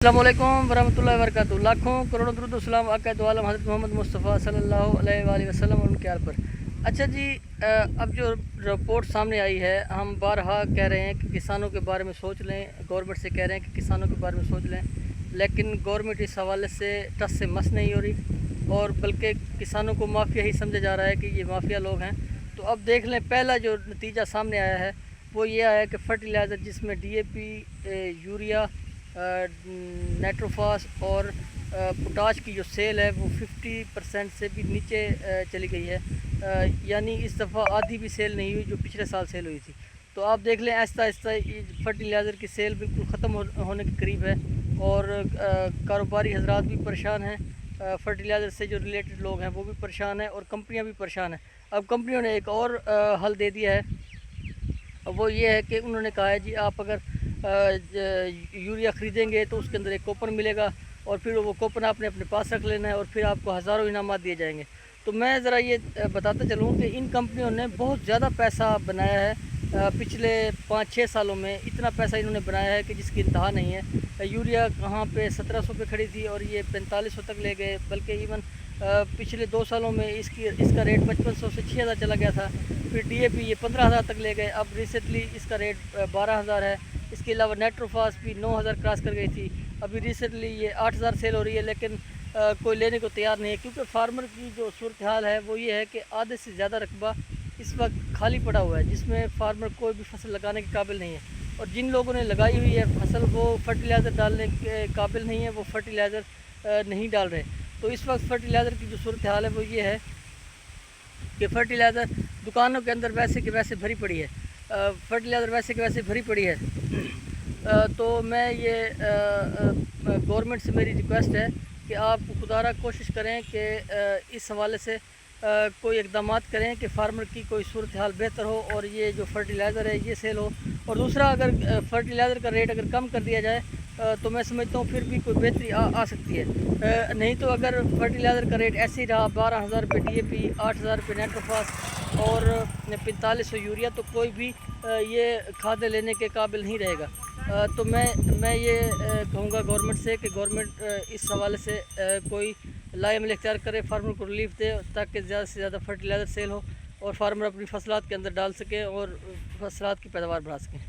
السلام علیکم ورحمۃ اللہ وبرکاتہ۔ لاکھوں کروڑوں درود و سلام آقا دو عالم حضرت محمد مصطفیٰ صلی اللہ علیہ وآلہ وسلم اور ان کے آل پر۔ اچھا جی، اب جو رپورٹ سامنے آئی ہے، ہم بارہا کہہ رہے ہیں کہ کسانوں کے بارے میں سوچ لیں، گورنمنٹ سے کہہ رہے ہیں کہ کسانوں کے بارے میں سوچ لیں، لیکن گورنمنٹ اس حوالے سے ٹس سے مس نہیں ہو رہی، اور بلکہ کسانوں کو مافیا ہی سمجھا جا رہا ہے کہ یہ مافیا لوگ ہیں۔ تو اب دیکھ لیں، پہلا جو نتیجہ سامنے آیا ہے وہ یہ آیا کہ فرٹیلائزر جس میں ڈی اے پی، یوریا، نائٹروفاس اور پوٹاش کی جو سیل ہے وہ 50% سے بھی نیچے چلی گئی ہے، یعنی اس دفعہ آدھی بھی سیل نہیں ہوئی جو پچھلے سال سیل ہوئی تھی۔ تو آپ دیکھ لیں آہستہ آہستہ یہ فرٹیلائزر کی سیل بالکل ختم ہونے کے قریب ہے، اور کاروباری حضرات بھی پریشان ہیں، فرٹیلائزر سے جو ریلیٹڈ لوگ ہیں وہ بھی پریشان ہیں، اور کمپنیاں بھی پریشان ہیں۔ اب کمپنیوں نے ایک اور حل دے دیا ہے، وہ یہ ہے کہ انہوں نے کہا ہے جی آپ اگر یوریا خریدیں گے تو اس کے اندر ایک کوپن ملے گا، اور پھر وہ کوپن آپ نے اپنے پاس رکھ لینا ہے، اور پھر آپ کو ہزاروں انعامات دیے جائیں گے۔ تو میں ذرا یہ بتاتا چلوں کہ ان کمپنیوں نے بہت زیادہ پیسہ بنایا ہے پچھلے 5-6 سالوں میں، اتنا پیسہ انہوں نے بنایا ہے کہ جس کی انتہا نہیں ہے۔ یوریا کہاں پہ 1700 پہ کھڑی تھی اور یہ 4500 تک لے گئے، بلکہ ایون پچھلے 2 سالوں میں اس کا ریٹ 5500 سے 6000 چلا گیا تھا۔ پھر ڈی اے پی یہ 15000 تک لے گئے، اب ریسنٹلی اس کا ریٹ 12000 ہے۔ اس کے علاوہ نائٹروفاس بھی 9000 کراس کر گئی تھی، ابھی ریسنٹلی یہ 8000 سیل ہو رہی ہے، لیکن کوئی لینے کو تیار نہیں ہے، کیونکہ فارمر کی جو صورتحال ہے وہ یہ ہے کہ آدھے سے زیادہ رقبہ اس وقت خالی پڑا ہوا ہے، جس میں فارمر کوئی بھی فصل لگانے کے قابل نہیں ہے، اور جن لوگوں نے لگائی ہوئی ہے فصل وہ فرٹیلائزر ڈالنے کے قابل نہیں ہے، وہ فرٹیلائزر نہیں ڈال رہے۔ تو اس وقت فرٹیلائزر کی جو صورتحال ہے وہ یہ ہے کہ فرٹیلائزر دکانوں کے اندر ویسے کہ ویسے بھری پڑی ہے، فرٹیلائزر ویسے کہ ویسے بھری پڑی ہے۔ تو میں یہ گورنمنٹ سے میری ریکویسٹ ہے کہ آپ خدارہ کوشش کریں کہ اس حوالے سے کوئی اقدامات کریں کہ فارمر کی کوئی صورتحال بہتر ہو، اور یہ جو فرٹیلائزر ہے یہ سیل ہو۔ اور دوسرا، اگر فرٹیلائزر کا ریٹ اگر کم کر دیا جائے تو میں سمجھتا ہوں پھر بھی کوئی بہتری آ سکتی ہے، نہیں تو اگر فرٹیلائزر کا ریٹ ایسے ہی رہا 12000 روپے ڈی اے پی، 8000 روپے نائٹروفاس اور 4500 یوریا، تو کوئی بھی یہ کھادیں لینے کے قابل نہیں رہے گا۔ تو میں یہ کہوں گا گورنمنٹ سے کہ گورنمنٹ اس حوالے سے کوئی لائے عمل اختیار کرے، فارمر کو ریلیف دے، تاکہ زیادہ سے زیادہ فرٹیلائزر سیل ہو اور فارمر اپنی فصلات کے اندر ڈال سکیں اور فصلات کی پیداوار بڑھا سکیں۔